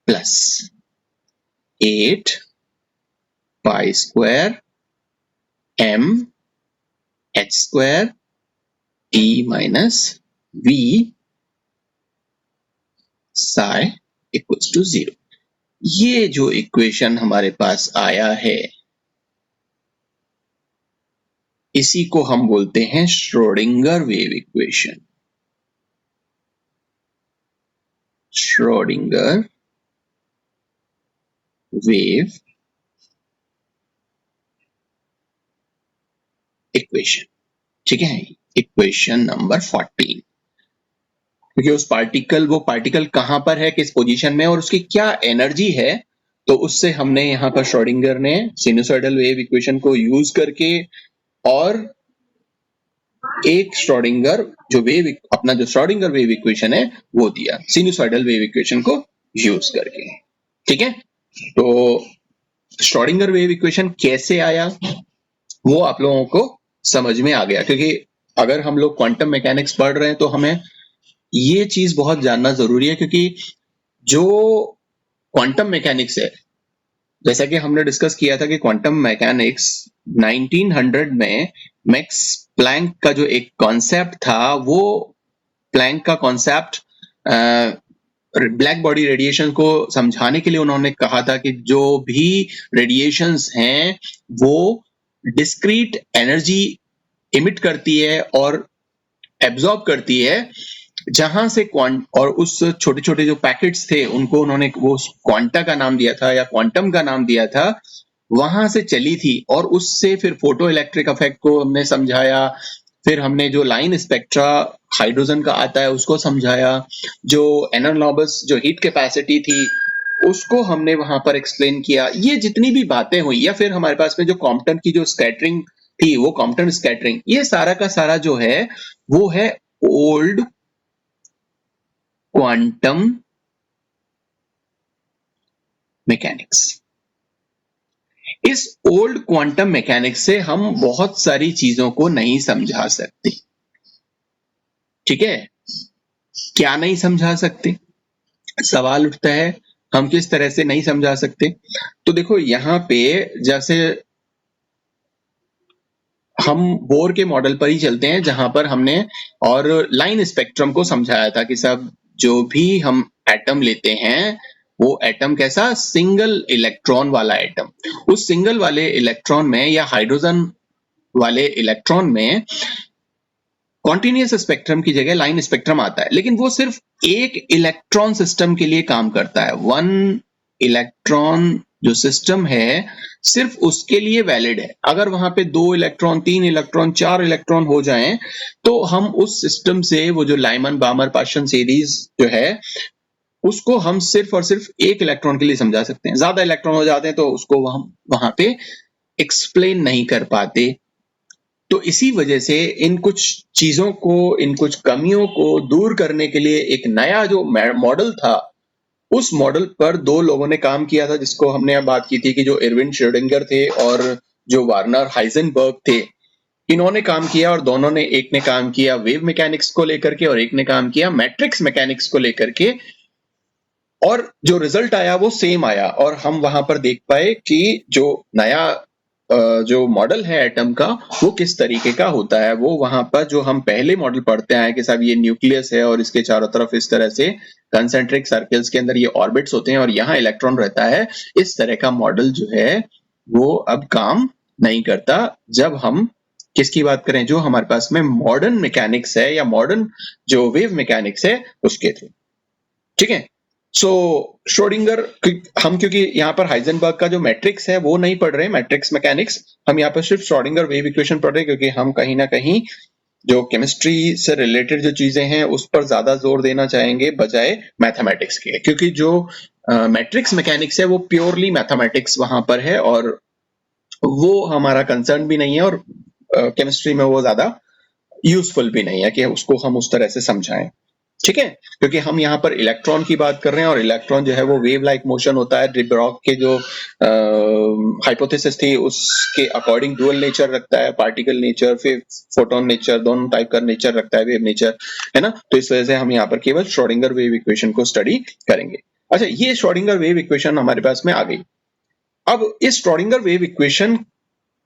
plus 8 pi square m h square e minus v psi equals to 0। ये जो equation हमारे पास आया है इसी को हम बोलते हैं Schrodinger wave equation. Schrodinger wave equation, ठीक है, इक्वेशन नंबर 14। क्योंकि वो पार्टिकल कहां पर है, किस पोजीशन में, और उसकी क्या एनर्जी है, तो उससे हमने यहाँ पर श्रोडिंगर ने सिनुसॉइडल वेव इक्वेशन को यूज करके और एक श्रोडिंगर अपना जो श्रोडिंगर वेव इक्वेशन है वो दिया सिनुसॉइडल वेव इक्वेशन को यूज करके। ठीक है, तो श्रोडिंगर वेव इक्वेशन कैसे आया वो आप लोगों को समझ में आ गया, क्योंकि अगर हम लोग क्वांटम मैकेनिक्स पढ़ रहे हैं तो हमें ये चीज बहुत जानना जरूरी है, क्योंकि जो क्वांटम मैकेनिक्स है, जैसा कि हमने डिस्कस किया था कि क्वांटम मैकेनिक्स 1900 में मैक्स प्लैंक का जो एक कॉन्सेप्ट था, वो प्लैंक का कॉन्सेप्ट ब्लैक बॉडी रेडिएशन को समझाने के लिए उन्होंने कहा था कि जो भी रेडिएशंस हैं वो डिस्क्रीट एनर्जी इमिट करती है और एब्जॉर्ब करती है, जहां से और उस छोटे छोटे जो पैकेट्स थे उनको उन्होंने वो क्वांटा का नाम दिया था या क्वांटम का नाम दिया था, वहां से चली थी। और उससे फिर फोटो इलेक्ट्रिक इफेक्ट को हमने समझाया, फिर हमने जो लाइन स्पेक्ट्रा हाइड्रोजन का आता है उसको समझाया, जो एनालॉगस जो हीट कैपेसिटी थी उसको हमने वहां पर एक्सप्लेन किया। ये जितनी भी बातें हुई, या फिर हमारे पास में जो कॉम्पटन की जो स्कैटरिंग थी वो कॉम्पटन स्कैटरिंग, ये सारा का सारा जो है वो है ओल्ड क्वांटम मैकेनिक्स। इस ओल्ड क्वांटम मैकेनिक्स से हम बहुत सारी चीजों को नहीं समझा सकते। ठीक है, क्या नहीं समझा सकते, सवाल उठता है हम किस तरह से नहीं समझा सकते। तो देखो यहाँ पे जैसे हम बोर के मॉडल पर ही चलते हैं, जहां पर हमने और लाइन स्पेक्ट्रम को समझाया था कि सब जो भी हम एटम लेते हैं वो एटम कैसा, सिंगल इलेक्ट्रॉन वाला एटम। उस सिंगल वाले इलेक्ट्रॉन में या हाइड्रोजन वाले इलेक्ट्रॉन में कॉन्टिन्यूअस स्पेक्ट्रम की जगह लाइन स्पेक्ट्रम आता है, लेकिन वो सिर्फ एक इलेक्ट्रॉन सिस्टम के लिए काम करता है। वन इलेक्ट्रॉन जो सिस्टम है सिर्फ उसके लिए वैलिड है। अगर वहां पे 2 इलेक्ट्रॉन, 3 इलेक्ट्रॉन, 4 इलेक्ट्रॉन हो जाएं तो हम उस सिस्टम से वो जो लाइमन बामर पाशन सीरीज जो है उसको हम सिर्फ और सिर्फ एक इलेक्ट्रॉन के लिए समझा सकते हैं। ज्यादा इलेक्ट्रॉन हो जाते हैं तो उसको हम वहां पे एक्सप्लेन नहीं कर पाते। तो इसी वजह से इन कुछ चीजों को, इन कुछ कमियों को दूर करने के लिए एक नया जो मॉडल था, उस मॉडल पर 2 लोगों ने काम किया था, जिसको हमने अब बात की थी कि जो इरविन श्रोडिंगर थे और जो वर्नर हाइजेनबर्ग थे, इन्होंने काम किया। और दोनों ने, एक ने काम किया वेव मैकेनिक्स को लेकर के और एक ने काम किया मैट्रिक्स मैकेनिक्स को लेकर के, और जो रिजल्ट आया वो सेम आया। और हम वहां पर देख पाए कि जो नया जो मॉडल है एटम का वो किस तरीके का होता है। वो वहां पर जो हम पहले मॉडल पढ़ते आए कि साहब ये न्यूक्लियस है और इसके चारों तरफ इस तरह से कंसेंट्रिक सर्कल्स के अंदर ये ऑर्बिट्स होते हैं और यहाँ इलेक्ट्रॉन रहता है, इस तरह का मॉडल जो है वो अब काम नहीं करता जब हम किसकी बात करें, जो हमारे पास में मॉडर्न मैकेनिक्स है या मॉडर्न जो वेव मैकेनिक्स है उसके थ्रू। ठीक है, सो श्रोडिंगर हम, क्योंकि यहाँ पर हाइजेनबर्ग का जो मैट्रिक्स है वो नहीं पढ़ रहे, मैट्रिक्स मैकेनिक्स, हम यहाँ पर सिर्फ श्रोडिंगर वेव इक्वेशन पढ़ रहे हैं, क्योंकि हम कहीं ना कहीं जो केमिस्ट्री से रिलेटेड जो चीजें हैं उस पर ज्यादा जोर देना चाहेंगे बजाय मैथमेटिक्स के, क्योंकि जो मैट्रिक्स मैकेनिक्स है वो प्योरली मैथमेटिक्स वहां पर है और वो हमारा कंसर्न भी नहीं है, और केमिस्ट्री में वो ज्यादा यूजफुल भी नहीं है कि उसको हम उस तरह से समझाएं। ठीक है, क्योंकि हम यहाँ पर इलेक्ट्रॉन की बात कर रहे हैं और इलेक्ट्रॉन जो है वो वेव लाइक मोशन होता है। डिब्रॉक के जो हाइपोथेसिस थी उसके अकॉर्डिंग डुअल नेचर रखता है, पार्टिकल नेचर, फिर फोटोन नेचर, दोनों टाइप का नेचर रखता है वेव नेचर, है ना। तो इस वजह से हम यहाँ पर केवल श्रोडिंगर वेव इक्वेशन को स्टडी करेंगे। अच्छा, ये श्रोडिंगर वेव इक्वेशन हमारे पास में आ गई। अब इस श्रोडिंगर वेव इक्वेशन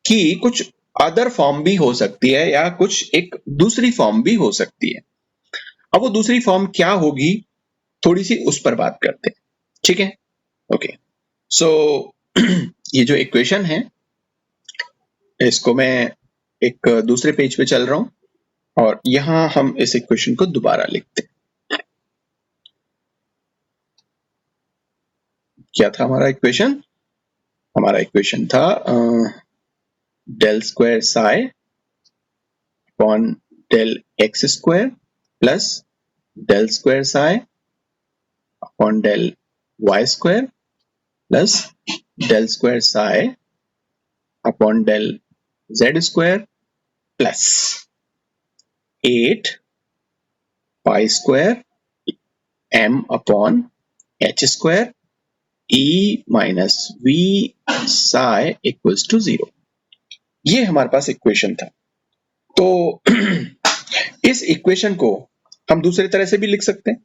की कुछ अदर फॉर्म भी हो सकती है या कुछ एक दूसरी फॉर्म भी हो सकती है। अब वो दूसरी फॉर्म क्या होगी, थोड़ी सी उस पर बात करते हैं। ठीक है, ओके। सो ये जो इक्वेशन है इसको मैं एक दूसरे पेज पे चल रहा हूं और यहां हम इस इक्वेशन को दोबारा लिखते हैं। क्या था हमारा इक्वेशन? हमारा इक्वेशन था del square psi upon del x square plus del square psi upon del y square plus del square psi upon del z square plus 8 pi square m upon h square e minus v psi equals to 0। ये हमारे पास equation था। तो इस equation को हम दूसरी तरह से भी लिख सकते हैं।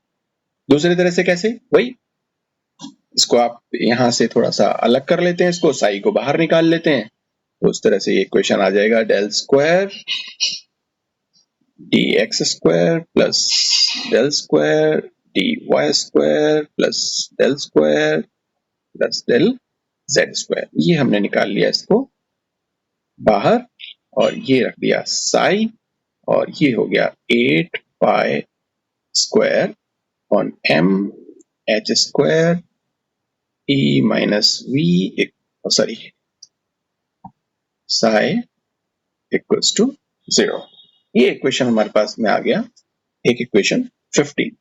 दूसरी तरह से कैसे? वही, इसको आप यहां से थोड़ा सा अलग कर लेते हैं, इसको साई को बाहर निकाल लेते हैं, तो उस तरह से ये इक्वेशन आ जाएगा del square D x square plus del square D Y square plus del square plus del z square. ये हमने निकाल लिया इसको बाहर और ये रख दिया साई और ये हो गया 8 pi square on m h square e minus v sorry psi equals to 0। ये इक्वेशन हमारे पास में आ गया, एक इक्वेशन 15।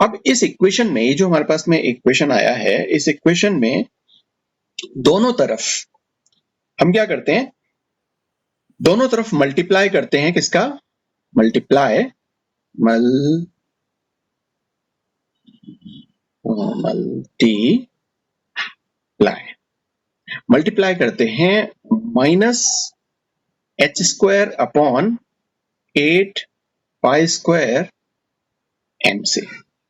अब इस इक्वेशन में ये जो हमारे पास में इक्वेशन आया है, इस इक्वेशन में दोनों तरफ हम क्या करते हैं, दोनों तरफ मल्टीप्लाई करते हैं। किसका? मल्टीप्लाई मल्टीप्लाई करते हैं minus H square upon 8 pi square m से।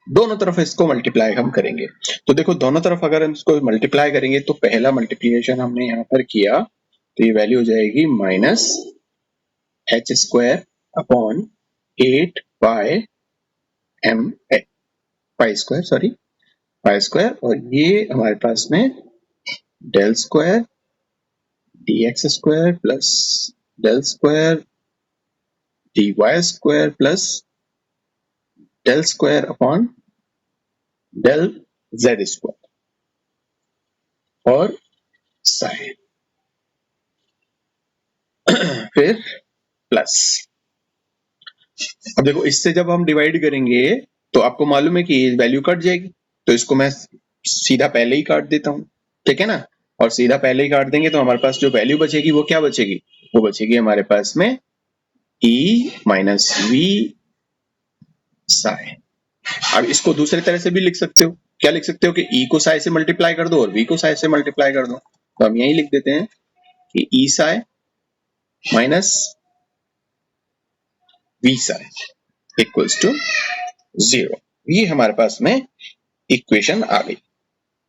दोनों तरफ इसको मल्टीप्लाई हम करेंगे। तो देखो दोनों तरफ अगर हम इसको मल्टीप्लाई करेंगे तो पहला मल्टीप्लिकेशन हमने यहाँ पर किया तो ये वैल्यू हो जाएगी minus H square upon 8 pi m pi square और ये हमारे पास में del square D x square plus del square D Y square plus del square upon del z square और साइन फिर प्लस। अब देखो इससे जब हम डिवाइड करेंगे तो आपको मालूम है कि वैल्यू कट जाएगी, तो इसको मैं सीधा पहले ही काट देता हूं, ठीक है ना। और सीधा पहले ही काट देंगे तो हमारे पास जो वैल्यू बचेगी वो क्या बचेगी? वो बचेगी हमारे पास में e माइनस वी साइन। अब इसको दूसरी तरह से भी लिख सकते हो। क्या लिख सकते हो कि e को साई से मल्टीप्लाई कर दो और v को साई से मल्टीप्लाई कर दो। तो हम यही लिख देते हैं कि e psi minus v psi equals to 0। ये हमारे पास में इक्वेशन आ गई,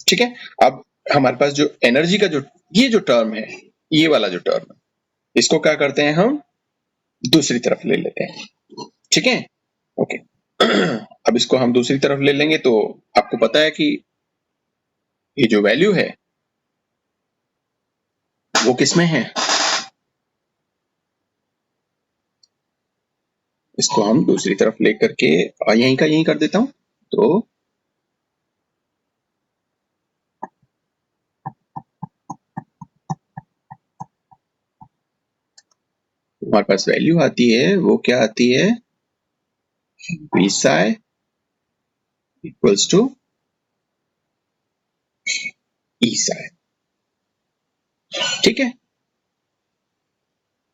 ठीक है। अब हमारे पास जो एनर्जी का जो ये जो टर्म है, ये वाला जो टर्म है, इसको क्या करते हैं हम दूसरी तरफ ले लेते हैं, ठीक है, ओके। अब इसको हम दूसरी तरफ ले लेंगे तो आपको पता है कि ये जो वैल्यू है वो किसमें है। इसको हम दूसरी तरफ लेकर के यहीं का यहीं कर देता हूं तो हमारे पास वैल्यू आती है, वो क्या आती है, v psi equals to e psi, ठीक है।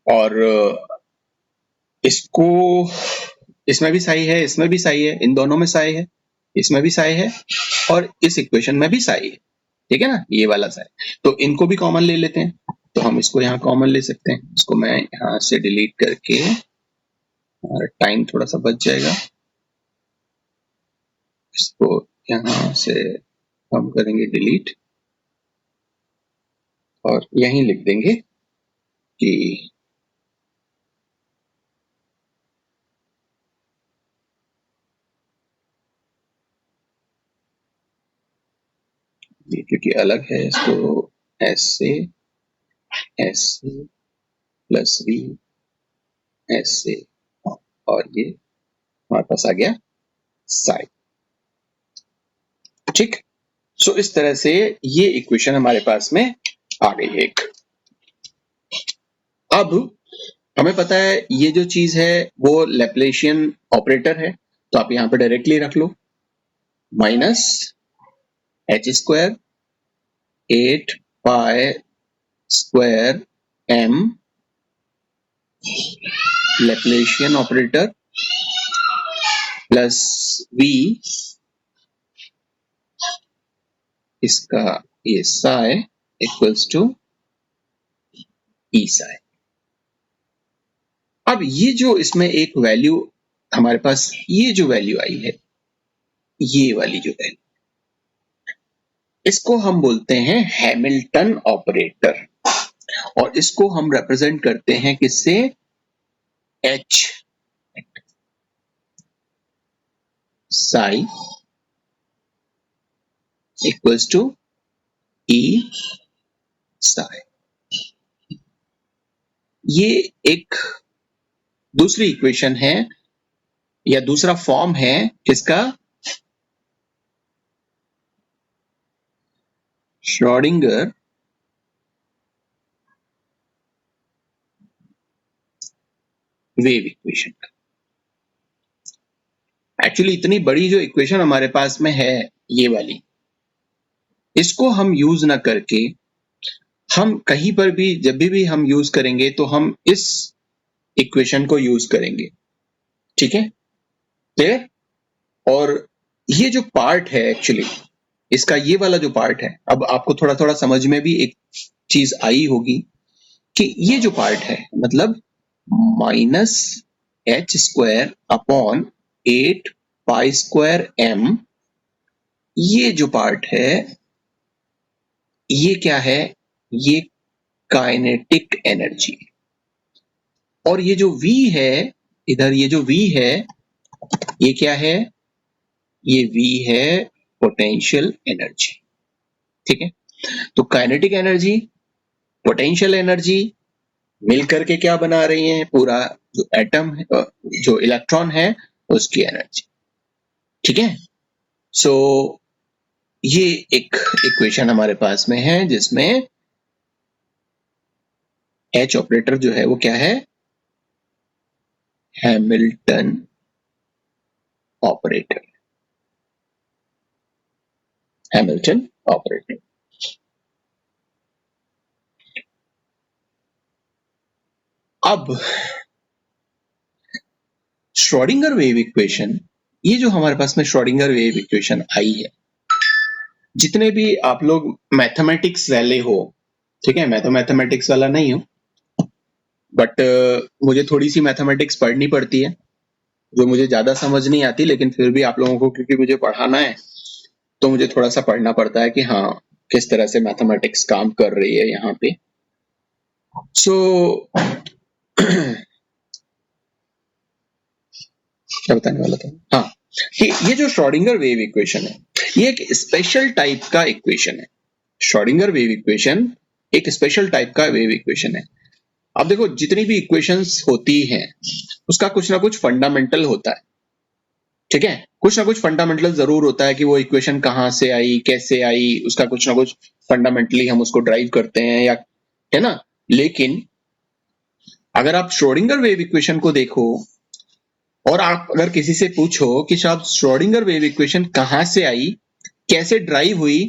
और इसको इसमें भी साई है, इसमें भी साई है, इन दोनों में साई है, इसमें भी साई है और इस इक्वेशन में भी साई है, ठीक है ना, ये वाला साई। तो इनको भी कॉमन ले लेते हैं, तो हम इसको यहाँ कॉमन ले सकते हैं। इसको मैं यहाँ से डिलीट करके हमारा टाइम थोड़ा सा बच जाएगा। इसको यहाँ से हम करेंगे डिलीट और यहीं लिख देंगे कि ये क्योंकि अलग है इसको ऐसे ऐसे प्लस वी ऐसे और ये हमारे पास आ गया साई। ठीक, सो इस तरह से ये इक्वेशन हमारे पास में आ गई है एक। अब हमें पता है ये जो चीज है वो लैप्लासियन ऑपरेटर है, तो आप यहां पे डायरेक्टली रख लो minus H square 8 pi square M Laplacian operator plus V इसका ये psi equals to E psi. अब ये जो इसमें एक वैल्यू हमारे पास ये जो वैल्यू आई है, ये वाली जो वैल्यू, इसको हम बोलते हैं हैमिल्टन ऑपरेटर और इसको हम रिप्रेजेंट करते हैं किससे, H Sai equals to E Sai. ये एक दूसरी इक्वेशन है या दूसरा फॉर्म है किसका, श्रोडिंगर वेव इक्वेशन का। एक्चुअली इतनी बड़ी जो इक्वेशन हमारे पास में है ये वाली, इसको हम यूज ना करके हम कहीं पर भी जब भी हम यूज करेंगे तो हम इस इक्वेशन को यूज करेंगे। ठीक है, क्लियर। और ये जो पार्ट है एक्चुअली इसका, ये वाला जो पार्ट है, अब आपको थोड़ा थोड़ा समझ में भी एक चीज आई होगी कि ये जो पार्ट है मतलब minus H square upon 8 pi square m, ये जो पार्ट है ये क्या है, ये काइनेटिक एनर्जी। और ये जो V है इधर, ये जो V है ये क्या है, ये V है पोटेंशियल एनर्जी। ठीक है, तो काइनेटिक एनर्जी पोटेंशियल एनर्जी मिलकर के क्या बना रही हैं, पूरा जो एटम है जो इलेक्ट्रॉन है उसकी एनर्जी। ठीक है, सो ये एक इक्वेशन हमारे पास में है जिसमें H ऑपरेटर जो है वो क्या है, हैमिल्टन ऑपरेटर, हैमिल्टन ऑपरेटर। अब श्रोडिंगर वेव इक्वेशन, ये जो हमारे पास में श्रोडिंगर वेव इक्वेशन आई है, जितने भी आप लोग मैथमेटिक्स वाले हो, ठीक है, मैं तो मैथमेटिक्स वाला नहीं हूं बट मुझे थोड़ी सी मैथमेटिक्स पढ़नी पड़ती है जो मुझे ज्यादा समझ नहीं आती, लेकिन फिर भी आप लोगों को क्योंकि मुझे पढ़ाना है तो मुझे थोड़ा सा पढ़ना पड़ता है कि हाँ किस तरह से मैथमेटिक्स काम कर रही है यहाँ पे। सो क्या बताने वाला था, हाँ, कि ये जो श्रोडिंगर वेव इक्वेशन है ये एक स्पेशल टाइप का इक्वेशन है। श्रोडिंगर वेव इक्वेशन एक स्पेशल टाइप का वेव इक्वेशन है। अब देखो जितनी भी इक्वेशंस होती हैं उसका कुछ ना कुछ फंडामेंटल होता है। ठीक है, कुछ ना कुछ फंडामेंटल जरूर होता है कि वो इक्वेशन कहाँ से आई, कैसे आई, उसका कुछ ना कुछ फंडामेंटली हम उसको ड्राइव करते हैं, या है ना। लेकिन अगर आप श्रोडिंगर वेव इक्वेशन को देखो और आप अगर किसी से पूछो कि साहब श्रोडिंगर वेव इक्वेशन कहां से आई, कैसे ड्राइव हुई,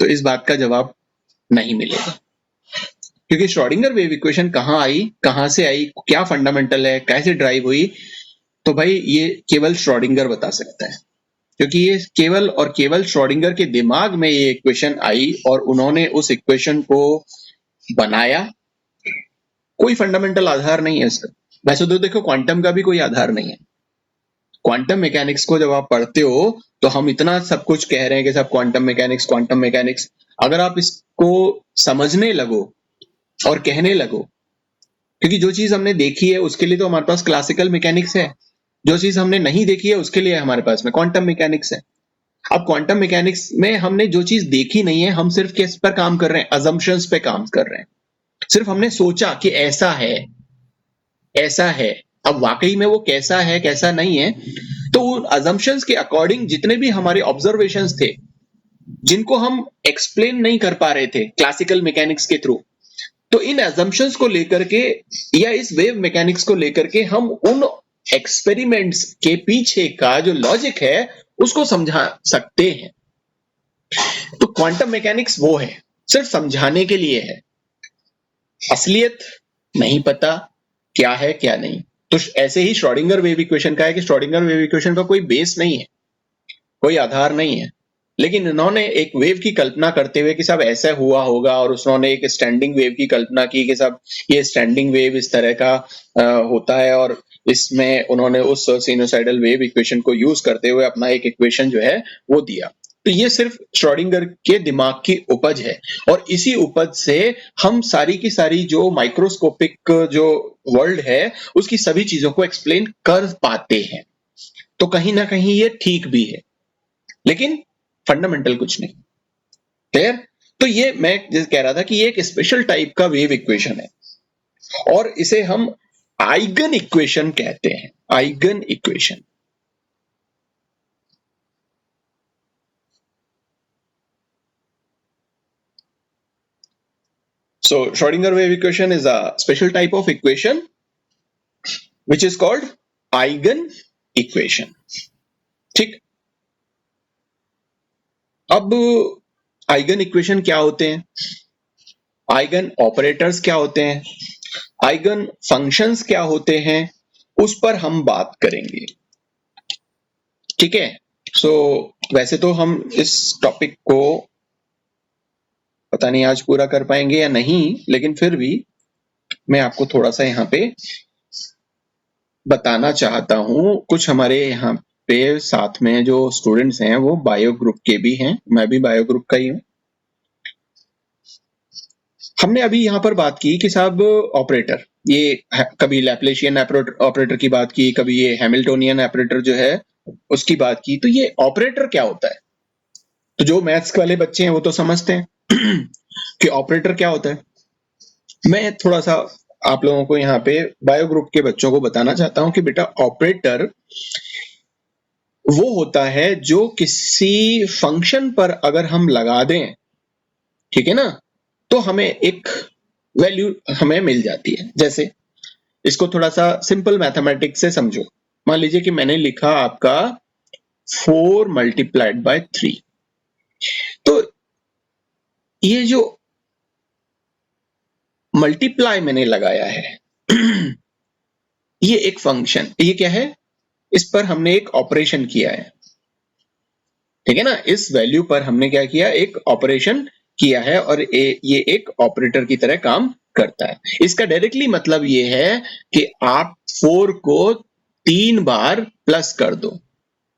तो इस बात का जवाब नहीं मिलेगा, क्योंकि श्रोडिंगर वेव इक्वेशन कहां आई, कहां से आई, क्या फंडामेंटल है, कैसे ड्राइव हुई, तो भाई ये केवल श्रोडिंगर बता सकता है, क्योंकि ये केवल और केवल श्रोडिंगर के दिमाग में ये इक्वेशन आई और उन्होंने उस इक्वेशन को बनाया। कोई फंडामेंटल आधार नहीं है इसका। वैसे तो देखो क्वांटम का भी कोई आधार नहीं है। क्वांटम मैकेनिक्स को जब आप पढ़ते हो तो हम इतना सब कुछ कह रहे हैं कि सब क्वांटम मैकेनिक्स, अगर आप इसको समझने लगो और कहने लगो, क्योंकि जो चीज हमने देखी है उसके लिए तो हमारे पास क्लासिकल मैकेनिक्स है, जो चीज हमने नहीं देखी है उसके लिए हमारे पास में क्वांटम मैकेनिक्स है। अब क्वांटम मैकेनिक्स में हमने जो चीज देखी नहीं है, हम सिर्फ किस पर काम कर रहे हैं, अजम्पशंस पे काम कर रहे हैं। सिर्फ हमने सोचा कि ऐसा है, ऐसा है। अब वाकई में वो कैसा है कैसा नहीं है, तो उन अजम्पशंस के अकॉर्डिंग जितने भी हमारे ऑब्जर्वेशंस थे, जिनको हम एक्सप्लेन नहीं कर पा रहे थे क्लासिकल मैकेनिक्स के थ्रू, तो इन अजम्पशंस को लेकर के या इस वेव मैकेनिक्स को लेकर के हम उन एक्सपेरिमेंट्स के पीछे का जो लॉजिक है उसको समझा सकते हैं। तो क्वांटम मैकेनिक्स वो है, सिर्फ समझाने के लिए है, असलियत नहीं पता क्या है क्या नहीं। तो ऐसे ही श्रोडिंगर वेव इक्वेशन का है कि श्रोडिंगर वेव इक्वेशन का कोई बेस नहीं है, कोई आधार नहीं है, लेकिन इन्होंने एक वेव की कल्पना करते हुए कि साहब ऐसा हुआ होगा, और उन्होंने एक स्टैंडिंग वेव की कल्पना की कि साहब ये स्टैंडिंग वेव इस तरह का होता है, और इसमें उन्होंने उस सिनुसाइडल वेव इक्वेशन को यूज करते हुए अपना एक इक्वेशन जो है वो दिया। तो ये सिर्फ श्रोडिंगर के दिमाग की उपज है, और इसी उपज से हम सारी की सारी जो माइक्रोस्कोपिक जो वर्ल्ड है उसकी सभी चीजों को एक्सप्लेन कर पाते हैं। तो कहीं ना कहीं ये ठीक भी है, लेकिन फंडामेंटल कुछ नहीं। क्लियर? तो ये मैं जैसे कह रहा था कि ये एक स्पेशल टाइप का वेव इक्वेशन है, और इसे हम आइगन इक्वेशन कहते हैं। Eigen equation. So Schrodinger wave equation is a special type of equation which is called eigen equation. ठीक। अब आइगन इक्वेशन क्या होते हैं, आइगन ऑपरेटर्स क्या होते हैं, आइगन फंक्शंस क्या होते हैं, उस पर हम बात करेंगे। ठीक है। सो वैसे तो हम इस टॉपिक को पता नहीं आज पूरा कर पाएंगे या नहीं, लेकिन फिर भी मैं आपको थोड़ा सा यहाँ पे बताना चाहता हूँ। कुछ हमारे यहाँ पे साथ में जो स्टूडेंट्स हैं वो बायो ग्रुप के भी हैं, मैं भी बायो ग्रुप का ही हूँ। हमने अभी यहाँ पर बात की कि साहब ऑपरेटर, ये कभी लैप्लेशियन ऑपरेटर की बात की, कभी ये हैमिल्टोनियन ऑपरेटर जो है उसकी बात की। तो ये ऑपरेटर क्या होता है, तो जो मैथ्स वाले बच्चे हैं वो तो समझते हैं कि ऑपरेटर क्या होता है। मैं थोड़ा सा आप लोगों को यहाँ पे बायो ग्रुप के बच्चों को बताना चाहता हूँ कि बेटा ऑपरेटर वो होता है जो किसी फंक्शन पर अगर हम लगा दें, ठीक है ना, तो हमें एक वैल्यू हमें मिल जाती है। जैसे इसको थोड़ा सा सिंपल मैथमेटिक्स से समझो। मान लीजिए कि मैंने लिखा आपका 4 मल्टीप्लाइड बाय 3, तो ये जो मल्टीप्लाई मैंने लगाया है ये एक फंक्शन, ये क्या है, इस पर हमने एक ऑपरेशन किया है। ठीक है ना, इस वैल्यू पर हमने क्या किया, एक ऑपरेशन किया है, और ये एक ऑपरेटर की तरह काम करता है। इसका डायरेक्टली मतलब ये है कि आप 4 को 3 बार प्लस कर दो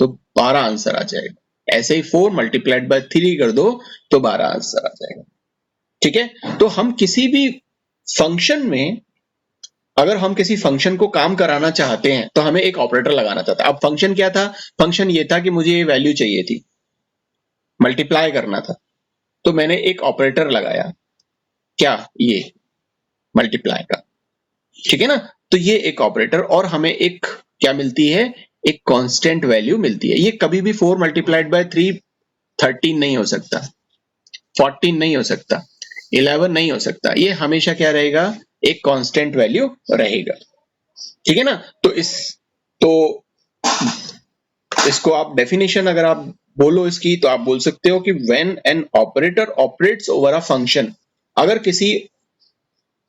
तो 12 आंसर आ जाएगा। ऐसे ही 4 मल्टीप्लाइड बाय 3 कर दो तो 12 आंसर आ जाएगा। ठीक है। तो हम किसी भी फंक्शन में, अगर हम किसी फंक्शन को काम कराना चाहते हैं तो हमें एक ऑपरेटर लगाना चाहता है। अब फंक्शन क्या था, फंक्शन ये था कि मुझे ये वैल्यू चाहिए थी, मल्टीप्लाई करना था, तो मैंने एक ऑपरेटर लगाया, क्या, ये मल्टीप्लाई का। ठीक है ना, तो ये एक ऑपरेटर, और हमें एक क्या मिलती है, एक कांस्टेंट वैल्यू मिलती है। ये कभी भी 4 मल्टीप्लाइड बाय 3 13 नहीं हो सकता, 14 नहीं हो सकता, 11 नहीं हो सकता, ये हमेशा क्या रहेगा, एक कांस्टेंट वैल्यू रहेगा। ठीक है ना। तो इसको आप डेफिनेशन अगर आप बोलो इसकी, तो आप बोल सकते हो कि when an operator operates over a function, अगर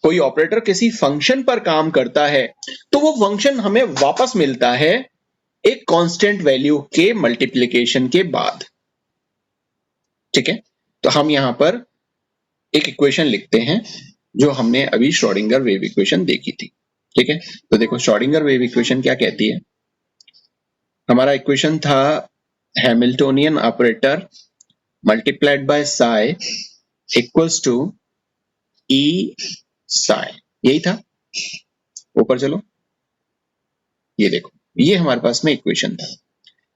कोई ऑपरेटर किसी फंक्शन पर काम करता है तो वो फंक्शन हमें वापस मिलता है एक कांस्टेंट वैल्यू के मल्टीप्लिकेशन के बाद। ठीक है। तो हम यहां पर एक इक्वेशन लिखते हैं जो हमने अभी श्रोडिंगर वेव इक्वेशन देखी थी। ठीक है। तो देखो श्रोडिंगर वेव इक्वेशन क्या कहती है, हमारा इक्वेशन था Hamiltonian operator multiplied by psi equals to E psi, यही था। ऊपर चलो, ये देखो, ये हमारे पास में इक्वेशन था।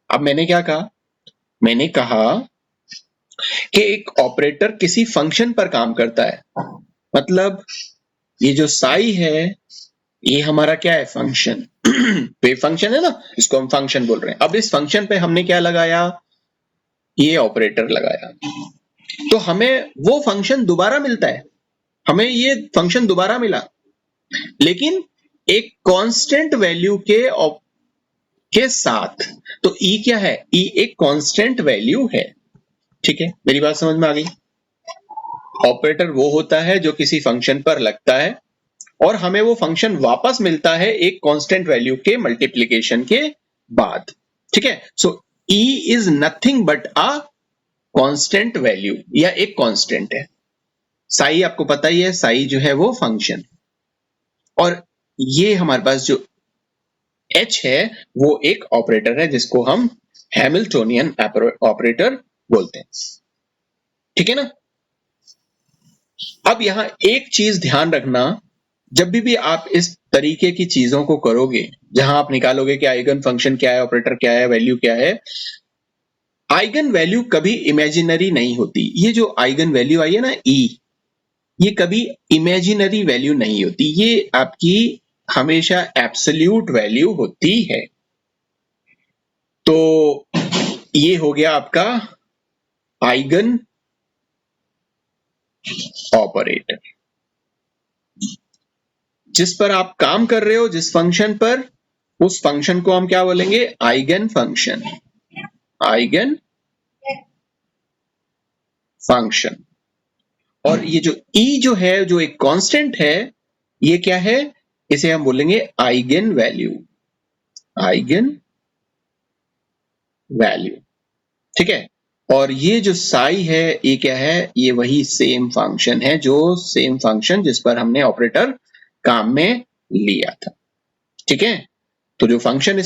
अब मैंने क्या कहा, मैंने कहा कि एक ऑपरेटर किसी फंक्शन पर काम करता है, मतलब ये जो साई है ये हमारा क्या है, फंक्शन। वेव फंक्शन है ना, इसको हम फंक्शन बोल रहे हैं। अब इस फंक्शन पे हमने क्या लगाया, ये ऑपरेटर लगाया, तो हमें वो फंक्शन दोबारा मिलता है, हमें ये फंक्शन दोबारा मिला, लेकिन एक कांस्टेंट वैल्यू के साथ। तो ई क्या है, ई एक कांस्टेंट वैल्यू है। ठीक है, मेरी बात समझ में आ गई। ऑपरेटर वो होता है जो किसी फंक्शन पर लगता है और हमें वो फंक्शन वापस मिलता है एक कांस्टेंट वैल्यू के मल्टीप्लिकेशन के बाद। ठीक है, so E is nothing but a constant value, या एक कांस्टेंट है। साई आपको पता ही है, साई जो है वो फंक्शन, और ये हमारे पास जो एच है वो एक ऑपरेटर है जिसको हम हैमिल्टोनियन ऑपरेटर बोलते हैं। ठीक है ना। अब यहां एक चीज ध्यान रखना, जब भी आप इस तरीके की चीजों को करोगे जहां आप निकालोगे कि आइगन फंक्शन क्या है, ऑपरेटर क्या है, वैल्यू क्या है, आइगन वैल्यू कभी इमेजिनरी नहीं होती। ये जो आइगन वैल्यू आई है ना ई, ये कभी इमेजिनरी वैल्यू नहीं होती, ये आपकी हमेशा एब्सोल्यूट वैल्यू होती है। तो ये हो गया आपका आइगन ऑपरेटर। जिस पर आप काम कर रहे हो, जिस फंक्शन पर, उस फंक्शन को हम क्या बोलेंगे, आइगन फंक्शन, आइगन फंक्शन। और ये जो ई जो है, जो एक कांस्टेंट है, ये क्या है, इसे हम बोलेंगे आइगन वैल्यू, आइगन वैल्यू। ठीक है, और ये जो साई है ये क्या है, ये वही सेम फंक्शन है, जो सेम फंक्शन जिस पर हमने ऑपरेटर काम में लिया था। ठीक है, तो जो फंक्शन